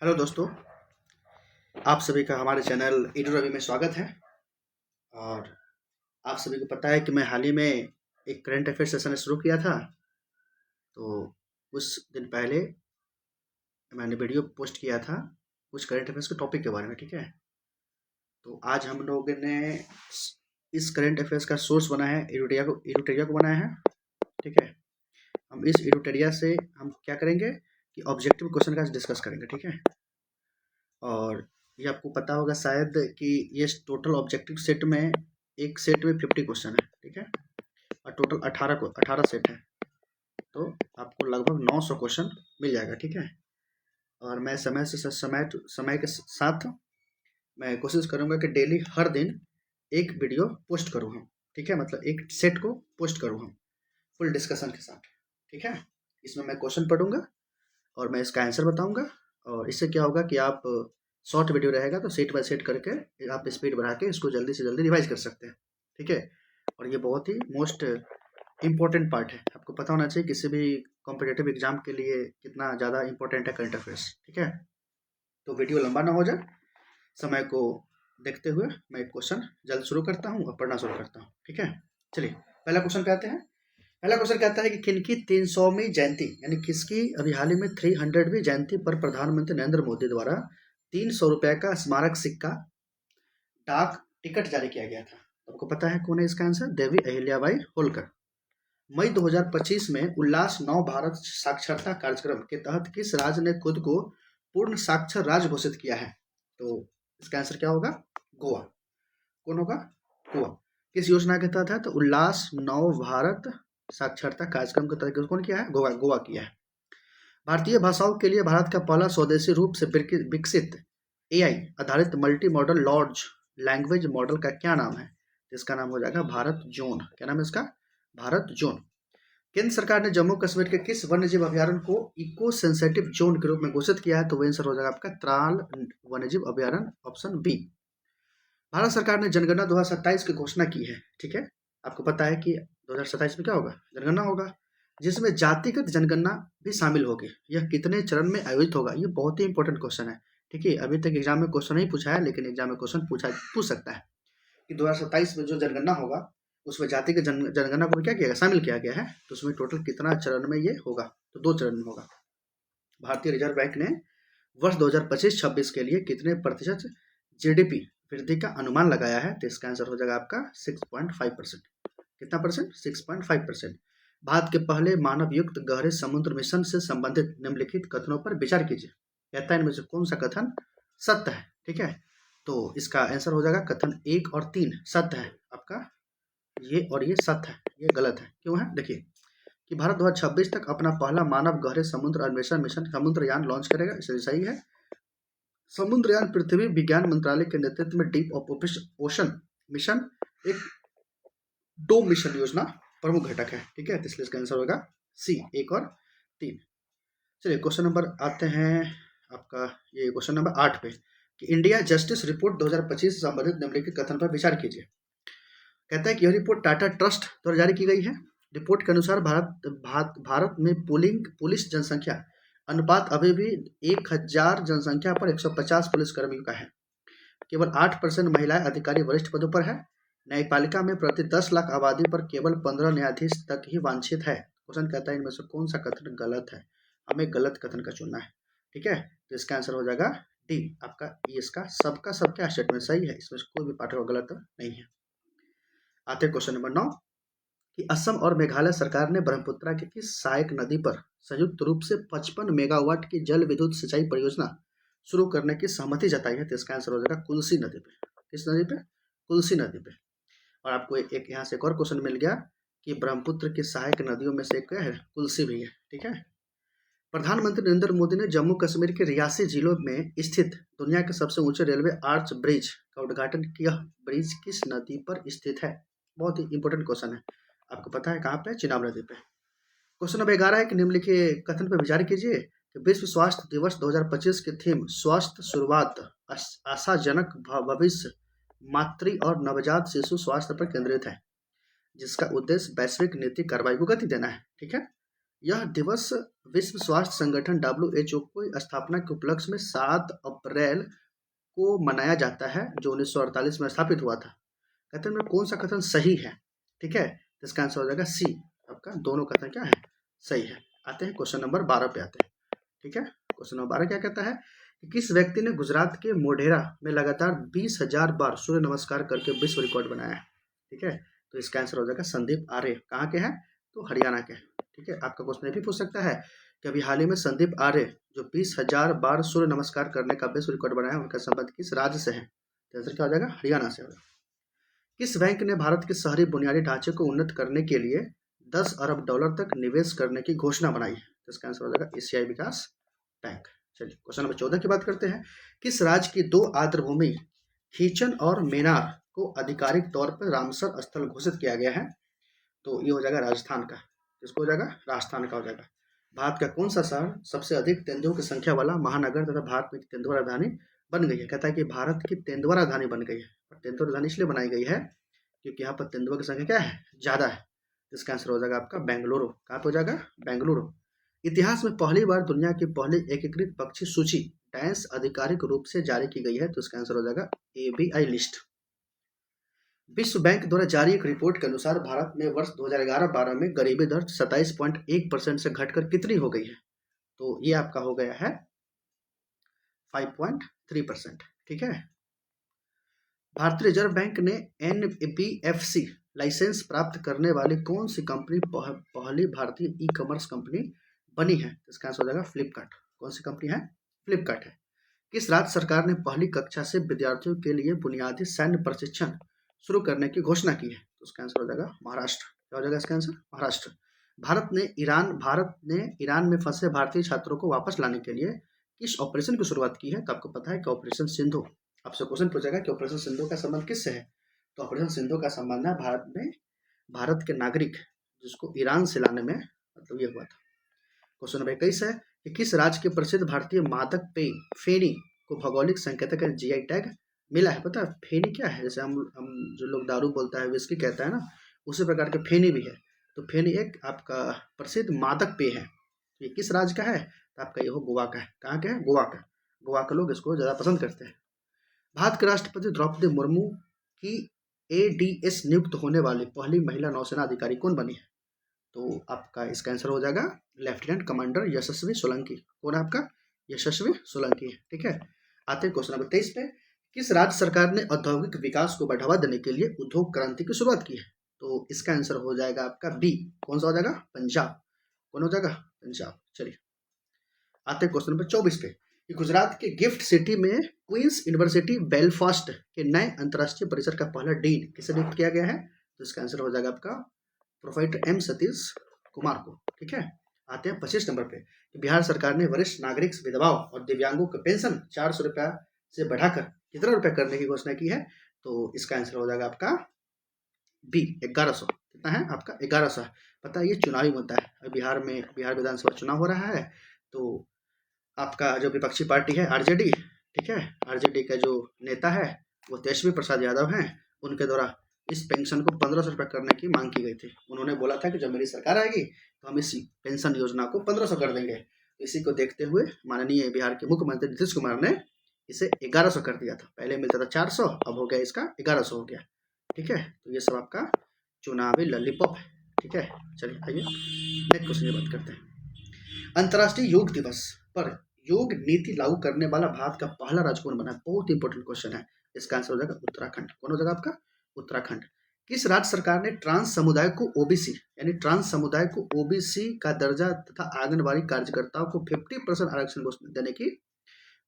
Hello दोस्तों, आप सभी का हमारे चैनल एडू रवि में स्वागत है। और आप सभी को पता है कि मैं हाल ही में एक करंट अफेयर सेशन शुरू किया था। तो कुछ दिन पहले मैंने वीडियो पोस्ट किया था कुछ करंट अफेयर्स के टॉपिक के बारे में। ठीक है, तो आज हम लोगों ने इस करंट अफेयर्स का सोर्स बनाया है, एडुटेरिया को बनाया है। ठीक है, हम इस एडुटेरिया से हम क्या करेंगे कि ऑब्जेक्टिव क्वेश्चन का डिस्कस करेंगे। ठीक है, और ये आपको पता होगा शायद कि ये टोटल ऑब्जेक्टिव सेट में एक सेट में 50 क्वेश्चन है। ठीक है, और टोटल 18 सेट है, तो आपको लगभग 900 क्वेश्चन मिल जाएगा। ठीक है, और मैं समय के साथ मैं कोशिश करूंगा कि डेली हर दिन एक वीडियो पोस्ट करूँ हम। ठीक है, मतलब एक सेट को पोस्ट करूँ हम फुल डिस्कशन के साथ। ठीक है, इसमें मैं क्वेश्चन पढ़ूंगा और मैं इसका आंसर बताऊंगा। और इससे क्या होगा कि आप शॉर्ट वीडियो रहेगा तो सेट बाय सेट करके आप स्पीड बढ़ा के इसको जल्दी से जल्दी रिवाइज कर सकते हैं। ठीक है, और ये बहुत ही मोस्ट इम्पोर्टेंट पार्ट है। आपको पता होना चाहिए किसी भी कॉम्पिटेटिव एग्जाम के लिए कितना ज़्यादा इंपॉर्टेंट है करंट अफेयर्स। ठीक है, तो वीडियो लंबा ना हो जाए, समय को देखते हुए मैं एक क्वेश्चन जल्द शुरू करता हूँ और पढ़ना शुरू करता हूँ। ठीक है, चलिए पहला क्वेश्चन पे आते हैं। पहला क्वेश्चन कहता है कि किनकी 300वीं जयंती यानी किसकी अभी हाल ही में 300वीं जयंती पर प्रधानमंत्री नरेंद्र मोदी द्वारा 300 रुपए का स्मारक सिक्का डाक टिकट जारी किया गया था। आपको पता है कौन है इसका आंसर? देवी अहिल्याबाई होलकर। मई 2025 में उल्लास नव भारत साक्षरता कार्यक्रम के तहत किस राज्य ने खुद को पूर्ण साक्षर राज्य घोषित किया है? तो इसका आंसर क्या होगा? गोवा। कौन होगा? गोवा। किस योजना के तहत है? तो उल्लास नव भारत साक्षरता कार्यक्रम के तहत कौन किया है? गोवा। गोवा किया है। भारतीय भाषाओं के लिए भारत का पहला स्वदेशी रूप से विकसित एआई आधारित multi modal large language model का क्या नाम है? इसका नाम हो जाएगा भारत जोन। क्या नाम है इसका? भारत जोन। केंद्र सरकार ने जम्मू कश्मीर के किस वन्यजीव अभयारण्य को इको सेंसिटिव जोन के रूप में घोषित किया है? तो वह आंसर हो जाएगा आपका त्राल वन्यजीव अभयारण्य, ऑप्शन बी। भारत सरकार ने जनगणना 2027 की घोषणा की है। ठीक है, आपको पता है कि 2027 में क्या होगा? जनगणना होगा, जिसमें जातिगत जनगणना भी शामिल होगी। यह कितने चरण में आयोजित होगा? ये बहुत ही इंपॉर्टेंट क्वेश्चन है। ठीक है, अभी तक एग्जाम में क्वेश्चन नहीं पूछा है, लेकिन एग्जाम में क्वेश्चन पूछ सकता है कि 2027 में जो जनगणना होगा उसमें जातिगत जनगणना को क्या किया गया? शामिल किया गया है। तो उसमें टोटल कितना चरण में ये होगा? तो 2 चरण में होगा। भारतीय रिजर्व बैंक ने वर्ष 2025-26 के लिए कितने प्रतिशत जीडीपी वृद्धि का अनुमान लगाया है? तो इसका आंसर हो जाएगा आपका 6.5%। कितना परसेंट? 6.5%। भारत के पहले मानव युक्त गहरे समुद्र मिशन से संबंधित निम्नलिखित कथनों पर विचार कीजिए। कहता है इनमें से कौन सा कथन सत्य है? ठीक है, तो इसका आंसर हो जाएगा कथन 1 और 3 सत्य है आपका। ये और ये सत्य है, ये गलत है। क्यों है? देखिए कि भारत 2026 तक अपना पहला मानव गहरे समुद्र अन्वेषण मिशन समुद्रयान लॉन्च करेगा। इसलिए सही है। समुद्रयान पृथ्वी विज्ञान मंत्रालय के नेतृत्व में डीप ओशन मिशन एक 2 मिशन योजना प्रमुख घटक है। ठीक है, तो इसलिए इसका आंसर होगा सी, 1 और 3। चलिए क्वेश्चन नंबर आते हैं आपका, ये क्वेश्चन नंबर 8 पे कि इंडिया जस्टिस रिपोर्ट 2025 से संबंधित निम्नलिखित कथन पर विचार कीजिए। कहता है कि यह रिपोर्ट टाटा ट्रस्ट द्वारा जारी की गई है। रिपोर्ट के अनुसार भारत में पुलिस जनसंख्या अनुपात अभी भी 1000 जनसंख्या पर 150 पुलिसकर्मियों का है। केवल 8% महिलाएं अधिकारी वरिष्ठ पदों पर है। न्यायपालिका में प्रति 10 लाख आबादी पर केवल 15 न्यायाधीश तक ही वांछित है। क्वेश्चन कहता है इनमें से कौन सा कथन गलत है? हमें गलत कथन का चुनना है। ठीक है, तो इसका आंसर हो जाएगा डी आपका। ये इसका सबका स्टेटमेंट सही है, इसमें कोई भी पार्ट गलत नहीं है। आते क्वेश्चन नंबर 9 कि असम और मेघालय सरकार ने ब्रह्मपुत्रा की किस सहायक नदी पर संयुक्त रूप से 55 मेगावाट की जल विद्युत सिंचाई परियोजना शुरू करने की सहमति जताई है? तो इसका आंसर हो जाएगा कुल्सी नदी पे। किस नदी पे? कुल्सी नदी पे। और आपको एक यहाँ से एक और क्वेश्चन मिल गया कि ब्रह्मपुत्र की सहायक नदियों में से एक क्या है? कुल्सी भी है। ठीक है, प्रधानमंत्री नरेंद्र मोदी ने जम्मू कश्मीर के रियासी जिलों में स्थित दुनिया के सबसे ऊंचे रेलवे आर्च ब्रिज का उद्घाटन किया। ब्रिज किस नदी पर स्थित है? बहुत ही इंपॉर्टेंट क्वेश्चन है। आपको पता है कहाँ पे? चिनाब नदी पे। क्वेश्चन नंबर 11 है कि निम्नलिखित कथन पर विचार कीजिए कि विश्व स्वास्थ्य दिवस 2025 की थीम स्वस्थ शुरुआत आशाजनक भविष्य मातृ और नवजात शिशु स्वास्थ्य पर केंद्रित है, जिसका उद्देश्य वैश्विक नीति कार्रवाई को गति देना है। ठीक है, यह दिवस विश्व स्वास्थ्य संगठन WHO की स्थापना के उपलक्ष्य में 7 अप्रैल को मनाया जाता है, जो 1948 में स्थापित हुआ था। कथन में कौन सा कथन सही है? ठीक है, तो इसका आंसर हो जाएगा सी, आपका दोनों कथन क्या है, सही है। आते हैं क्वेश्चन नंबर 12 पे आते हैं। ठीक है, क्वेश्चन नंबर 12 क्या कहता है कि किस व्यक्ति ने गुजरात के मोढेरा में लगातार 20,000 बार सूर्य नमस्कार करके विश्व रिकॉर्ड बनाया है? ठीक है, तो इसका आंसर हो जाएगा संदीप आर्य। कहाँ के हैं? तो हरियाणा के। ठीक है, आपका क्वेश्चन ये भी पूछ सकता है कि अभी हाल ही में संदीप आर्य जो 20,000 बार सूर्य नमस्कार करने का विश्व रिकॉर्ड बनाया, उनका संबंध किस राज्य से है? तो आंसर क्या हो जाएगा? हरियाणा से होगा। किस बैंक ने भारत के शहरी बुनियादी ढांचे को उन्नत करने के लिए 10 अरब डॉलर तक निवेश करने की घोषणा बनाई है? तो इसका आंसर हो जाएगा एशियाई विकास बैंक। चलिए क्वेश्चन नंबर 14 की बात करते हैं। किस राज्य की 2 आर्द्रभूमि खीचन और मेनार को आधिकारिक तौर पर रामसर स्थल घोषित किया गया है? तो ये हो जाएगा राजस्थान का। किसको हो जाएगा? राजस्थान का हो जाएगा। भारत का कौन सा शहर सबसे अधिक तेंदुओं की संख्या वाला महानगर तथा भारत में तेंदुआ राजधानी बन गई है? कहता है कि भारत की तेंदुआ राजधानी बन गई है। और तेंदुआ राजधानी इसलिए बनाई गई है क्योंकि यहाँ पर तेंदुआ की संख्या क्या है? ज़्यादा है। इसका आंसर हो जाएगा आपका बेंगलुरु। कहाँ पे हो जाएगा? बेंगलुरु। इतिहास में पहली बार दुनिया की पहली एकीकृत पक्षी सूची डैश आधिकारिक रूप से जारी की गई है? तो इसका आंसर हो जाएगा ABI लिस्ट। विश्व बैंक द्वारा जारी एक रिपोर्ट के अनुसार भारत में वर्ष 2011-12 में गरीबी दर 27.1% से घटकर कितनी हो गई है? तो ये आपका हो गया है 5.3%। ठीक है, भारतीय रिजर्व बैंक ने NBFC लाइसेंस प्राप्त करने वाली कौन सी कंपनी पहली भारतीय ई-कॉमर्स कंपनी बनी है? इसका आंसर हो जाएगा फ्लिपकार्ट। कौन सी कंपनी है? फ्लिपकार्ट है। किस राज्य सरकार ने पहली कक्षा से विद्यार्थियों के लिए बुनियादी सैन्य प्रशिक्षण शुरू करने की घोषणा की है? तो उसका आंसर हो जाएगा महाराष्ट्र। क्या हो जाएगा इसका आंसर? महाराष्ट्र। भारत ने ईरान में फंसे भारतीय छात्रों को वापस लाने के लिए किस ऑपरेशन की शुरुआत की है? तो आपको पता है कि ऑपरेशन सिंधु। आपसे क्वेश्चन पूछेगा कि ऑपरेशन सिंधु का संबंध किससे है? तो ऑपरेशन सिंधु का संबंध है भारत के नागरिक जिसको ईरान से लाने में मतलब ये हुआ था। क्वेश्चन नंबर 21 है कि किस राज्य के प्रसिद्ध भारतीय मादक पेय फेनी को भौगोलिक संकेतक GI टैग मिला है? पता है फेनी क्या है? जैसे हम जो लोग दारू बोलता है विस्की कहता है ना, उसी प्रकार के फेनी भी है। तो फेनी एक आपका प्रसिद्ध मादक पेय है। ये किस राज्य का है? तो आपका ये हो गोवा का है। कहाँ का है? गोवा का। गोवा के लोग इसको ज़्यादा पसंद करते हैं। भारत के राष्ट्रपति द्रौपदी मुर्मू की ADS नियुक्त होने वाली पहली महिला नौसेना अधिकारी कौन बनी है? तो आपका इसका आंसर हो जाएगा लेफ्टिनेंट कमांडर यशस्वी सोलंकी। कौन है आपका? यशस्वी सोलंकी है। ठीक है, आते हैं क्वेश्चन नंबर 23 पे। किस राज्य सरकार ने औद्योगिक विकास को बढ़ावा देने के लिए उद्योग क्रांति की शुरुआत की है? तो इसका आंसर हो जाएगा आपका B। कौन सा हो जाएगा? पंजाब। कौन हो जाएगा? पंजाब। चलिए आते हैं क्वेश्चन नंबर 24 पे। गुजरात के गिफ्ट सिटी में क्वींस यूनिवर्सिटी बेलफास्ट के नए अंतर्राष्ट्रीय परिसर का पहला डीन किसे नियुक्त किया गया है? तो इसका आंसर हो जाएगा आपका प्रोफेसर M सतीश कुमार को। ठीक है, आते हैं 25 नंबर पे। बिहार सरकार ने वरिष्ठ नागरिक विधवाओं और दिव्यांगों का पेंशन 400 रुपया से बढ़ाकर कितना रुपया करने की घोषणा की है? तो इसका आंसर हो जाएगा आपका B 1100। कितना है आपका? 1100। पता है ये चुनावी मुद्दा है। बिहार विधानसभा चुनाव हो रहा है, तो आपका जो विपक्षी पार्टी है RJD, ठीक है, RJD का जो नेता है वो तेजस्वी प्रसाद यादव हैं, उनके द्वारा इस पेंशन को 1500 रुपये करने की मांग की गई थी। उन्होंने बोला था कि जब मेरी सरकार आएगी तो हम इस पेंशन योजना को 1500 कर देंगे। इसी को देखते हुए माननीय बिहार के मुख्यमंत्री नीतीश कुमार ने इसे 1100 कर दिया था। पहले मिलता था 400, अब हो गया इसका 1100 हो गया। ठीक है, तो ये सब आपका चुनावी लॉलीपॉप है। ठीक है, चलिए आइए नेक्स्ट क्वेश्चन की बात करते हैं। अंतर्राष्ट्रीय योग दिवस पर योग नीति लागू करने वाला भारत का पहला राज्य कौन बना? बहुत इंपॉर्टेंट क्वेश्चन है। इसका आंसर हो जाएगा उत्तराखंड। कौन हो जाएगा आपका? उत्तराखंड। किस राज्य सरकार ने ट्रांस समुदाय को ओबीसी का दर्जा तथा आंगनबाड़ी कार्यकर्ताओं को 50% आरक्षण देने की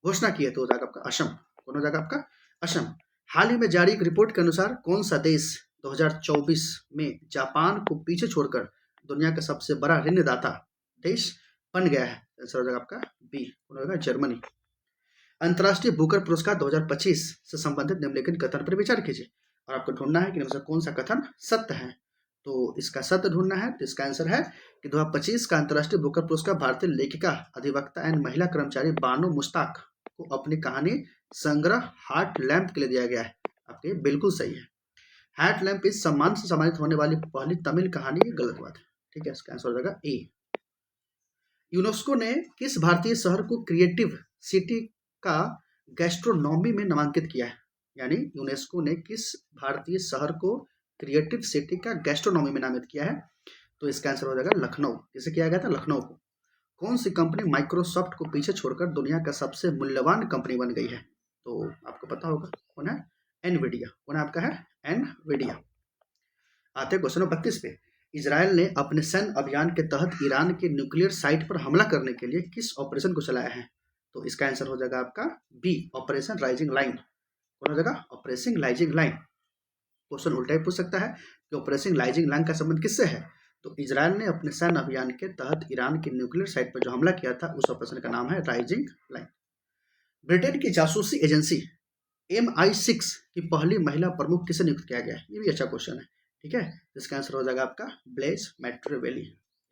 घोषणा की है? तो हो जाएगा आपका असम। कौन हो जाएगा आपका? असम। हाल ही में जारी एक रिपोर्ट के अनुसार कौन सा देश 2024 में जापान को पीछे छोड़कर दुनिया का सबसे बड़ा ऋणदाता देश बन गया है? आंसर हो जाएगा आपका B। कौन होगा? जर्मनी। अंतर्राष्ट्रीय बुकर पुरस्कार 2025 से संबंधित निम्नलिखित कथन पर विचार कीजिए और आपको ढूंढना है कि इनमें से कौन सा कथन सत्य है। तो इसका सत्य ढूंढना है, तो इसका आंसर है कि 2025 का अंतर्राष्ट्रीय बुकर पुरस्कार भारतीय लेखिका, अधिवक्ता एंड महिला कर्मचारी बानो मुश्ताक को अपनी कहानी संग्रह हार्ट लैम्प के लिए दिया गया है। आपके बिल्कुल सही है। हार्ट लैम्प इस सम्मान से सम्मानित होने वाली पहली तमिल कहानी, गलत बात है। ठीक है, इसका आंसर हो जाएगा A। यूनेस्को ने किस भारतीय शहर को क्रिएटिव सिटी का गैस्ट्रोनॉमी में नामांकित किया है? यानी यूनेस्को ने किस भारतीय शहर को क्रिएटिव सिटी का गैस्ट्रोनॉमी में नामित किया है? तो इसका आंसर हो जाएगा लखनऊ। किसे किया गया था? लखनऊ को। कौन सी कंपनी माइक्रोसॉफ्ट को पीछे छोड़कर दुनिया का सबसे मूल्यवान कंपनी बन गई है? तो आपको पता होगा कौन है? एनवीडिया। कौन आपका है? एनवीडिया। आते हैं क्वेश्चन 32 पे। इजरायल ने अपने सैन्य अभियान के तहत ईरान के न्यूक्लियर साइट पर हमला करने के लिए किस ऑपरेशन को चलाया है? तो इसका आंसर हो जाएगा आपका बी, ऑपरेशन राइजिंग लाइन। कौन हो जाएगा? Operation rising line. क्वेश्चन उल्टा ही पूछ सकता है कि ऑपरेशन राइजिंग लाइन का संबंध किससे है? तो इजरायल ने अपने सैन्य अभियान के तहत ईरान की न्यूक्लियर साइट पर जो हमला किया था उस ऑपरेशन का नाम है राइजिंग लाइन। ब्रिटेन की जासूसी एजेंसी MI6 की पहली महिला प्रमुख किसे नियुक्त किया गया? ये भी अच्छा क्वेश्चन है। ठीक है, इसका आंसर हो जाएगा आपका ब्लेज मैट्रेवेली।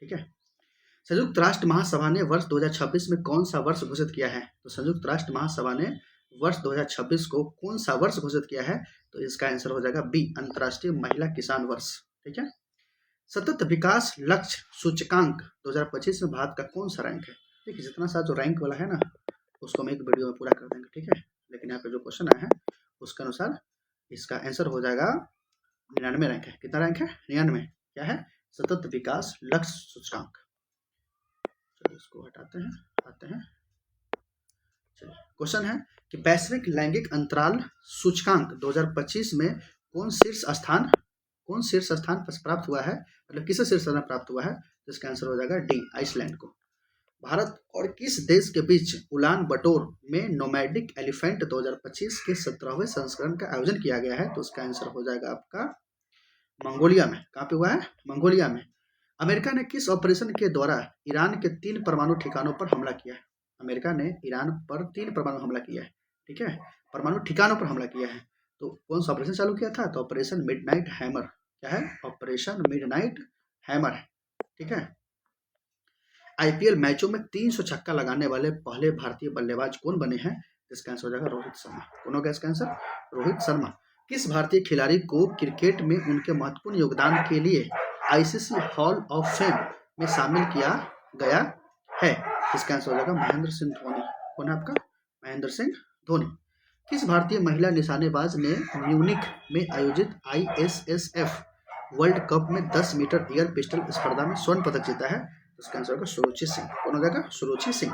ठीक है। संयुक्त राष्ट्र महासभा ने वर्ष 2026 में कौन सा वर्ष घोषित किया है? तो संयुक्त राष्ट्र महासभा ने वर्ष 2026 को कौन सा वर्ष घोषित किया है? तो इसका आंसर हो जाएगा बी, अंतर्राष्ट्रीय महिला किसान वर्ष। ठीक है। सतत विकास लक्ष्य सूचकांक 2025 में भारत का कौन सा रैंक है? देखिए, जितना सा जो रैंक वाला है ना उसको हम एक वीडियो में पूरा कर देंगे। ठीक है, लेकिन यहाँ पे जो क्वेश्चन आया है उसके अनुसार इसका आंसर हो जाएगा 99 रैंक है। कितना रैंक है? 99। क्या है? सतत विकास लक्ष्य सूचकांक। चलिए इसको हटाते हैं, आते हैं। चलिए, क्वेश्चन है कि वैश्विक लैंगिक अंतराल सूचकांक 2025 में कौन शीर्ष स्थान पर प्राप्त हुआ है? मतलब किसे शीर्ष स्थान प्राप्त हुआ है? तो इसका आंसर हो जाएगा डी, आइसलैंड को। भारत और किस देश के बीच उलान बटोर में नोमैडिक एलिफेंट 2025 के 17वें संस्करण का आयोजन किया गया है? तो इसका आंसर हो जाएगा आपका मंगोलिया में। कहाँ पे हुआ है? मंगोलिया में। अमेरिका ने किस ऑपरेशन के द्वारा ईरान के 3 परमाणु ठिकानों पर हमला किया है? अमेरिका ने ईरान पर 3 परमाणु हमला किया है। ठीक है, परमाणु ठिकानों पर हमला किया है। तो कौन सा ऑपरेशन चालू किया था? तो ऑपरेशन मिडनाइट हैमर। क्या है? ऑपरेशन मिडनाइट हैमर है। ठीक है। IPL मैचों में 300 छक्का लगाने वाले पहले भारतीय बल्लेबाज कौन बने हैं? इसका आंसर हो जाएगा रोहित शर्मा। कौन होगा इसका आंसर? रोहित शर्मा। किस भारतीय खिलाड़ी को क्रिकेट में उनके महत्वपूर्ण योगदान के लिए ICC हॉल ऑफ फेम में शामिल किया गया है? इसका आंसर हो जाएगा महेंद्र सिंह धोनी। कौन है आपका? महेंद्र सिंह धोनी। किस भारतीय महिला निशानेबाज ने म्यूनिख में आयोजित ISSF वर्ल्ड कप में 10 मीटर एयर पिस्टल स्पर्धा में स्वर्ण पदक जीता है? इसका आंसर होगा सुरुचि सिंह। कौन हो जाएगा? सुरुचि सिंह।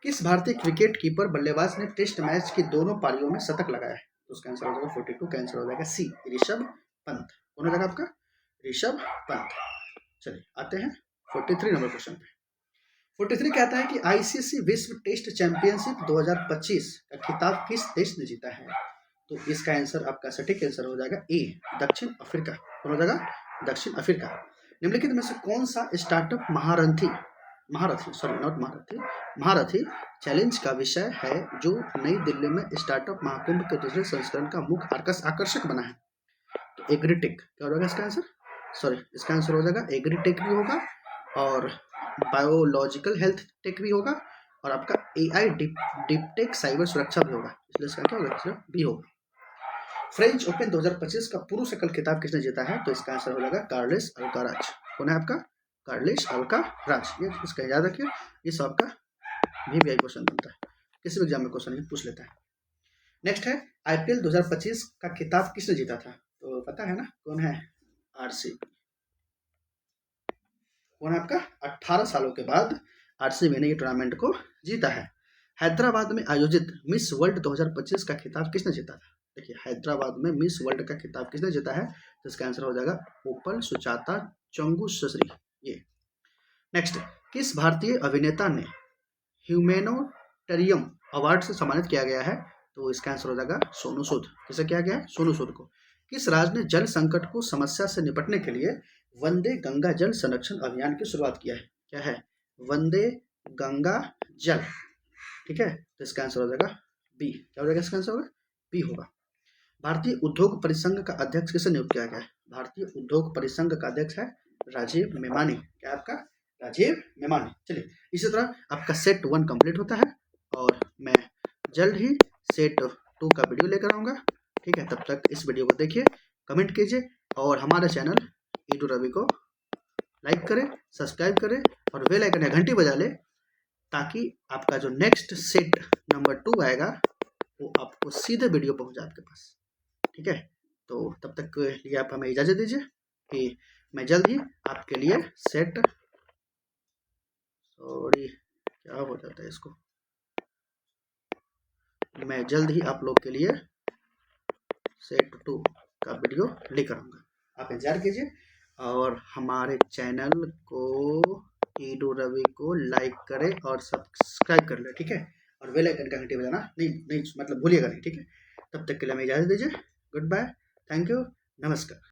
किस भारतीय क्रिकेट कीपर बल्लेबाज ने टेस्ट मैच की दोनों पारियों में शतक लगाया है? तो उसका आंसर हो जाएगा 42 का आंसर हो जाएगा सी, ऋषभ पंत। कौन हो जाएगा आपका? ऋषभ पंत। चलिए आते हैं 43 नंबर क्वेश्चन पे। 43 कहता है कि ICC विश्व टेस्ट चैंपियनशिप 2025 का खिताब किस देश ने जीता है? तो इसका आंसर आपका सटीक आंसर हो जाएगा ए, दक्षिण अफ्रीका। कौन हो जाएगा? दक्षिण अफ्रीका। निम्नलिखित में से कौन सा स्टार्टअप महारथी चैलेंज का विषय है जो नई दिल्ली में स्टार्टअप महाकुंभ के दूसरे संस्करण का मुख्य आकर्षक बना है? तो एग्रीटेक। क्या होगा इसका आंसर? इसका आंसर हो जाएगा एग्रीटेक भी होगा और बायोलॉजिकल हेल्थ टेक भी होगा और आपका AI डीप टेक साइबर सुरक्षा भी होगा। इसलिए इसका क्या होगा? इसलिए बी होगा। फ्रेंच ओपन 2025 का पुरुष एकल खिताब किसने जीता है? तो इसका आंसर हो जाएगा कार्लेस अल्काराज। कौन है आपका? Carlos Alcaraz. ये इसका याद रखिए, ये सब का VVI क्वेश्चन बनता है, किसी भी एग्जाम में क्वेश्चन पूछ लेता है। नेक्स्ट है IPL 2025 का खिताब किसने जीता था? तो पता है ना कौन है? RCB। कौन है आपका? 18 सालों के बाद RCB ने ये टूर्नामेंट को जीता है। हैदराबाद में आयोजित मिस वर्ल्ड 2025 का खिताब किसने जीता था? देखिए, हैदराबाद में मिस वर्ल्ड का खिताब किसने जीता है? तो इसका आंसर हो जाएगा ओपल सुचाता चंगुसरी। ये नेक्स्ट, किस भारतीय अभिनेता ने ह्यूमैनिटेरियन अवार्ड से सम्मानित किया गया है? तो इसका आंसर हो जाएगा सोनू सूद। किसे किया गया है? सोनू सूद को। किस राज्य ने जल संकट को समस्या से निपटने के लिए वंदे गंगा जल संरक्षण अभियान की शुरुआत किया है? क्या है? वंदे गंगा जल। ठीक है, तो इसका आंसर हो जाएगा बी। क्या हो जाएगा इसका आंसर? होगा बी होगा। भारतीय उद्योग परिसंघ का अध्यक्ष किसे नियुक्त किया गया है? भारतीय उद्योग परिसंघ का अध्यक्ष है राजीव मेमानी। क्या आपका? राजीव मेमानी। चलिए, इसी तरह आपका सेट 1 कंप्लीट होता है और मैं जल्द ही सेट 2 का वीडियो लेकर आऊँगा। ठीक है, तब तक इस वीडियो को देखिए, कमेंट कीजिए और हमारे चैनल ईडू रवि को लाइक करें, सब्सक्राइब करें और बेल आइकन या घंटी बजा लें, ताकि आपका जो नेक्स्ट सेट नंबर 2 आएगा वो आपको सीधे वीडियो पहुंच जाए आपके पास। ठीक है, तो तब तक के लिए आप हमें इजाज़त दीजिए कि मैं जल्द ही आपके लिए सेट सॉरी क्या हो जाता है इसको, मैं जल्द ही आप लोग के लिए सेट 2 का वीडियो लेकर आऊँगा। आप इंतजार कीजिए और हमारे चैनल को ईडू रवि को लाइक करें और सब्सक्राइब कर लें। ठीक है, और बेल आइकन का घंटी बजाना नहीं मतलब भूलिएगा नहीं। ठीक है, तब तक के लिए हमें इजाज़त दीजिए। गुड बाय, थैंक यू, नमस्कार।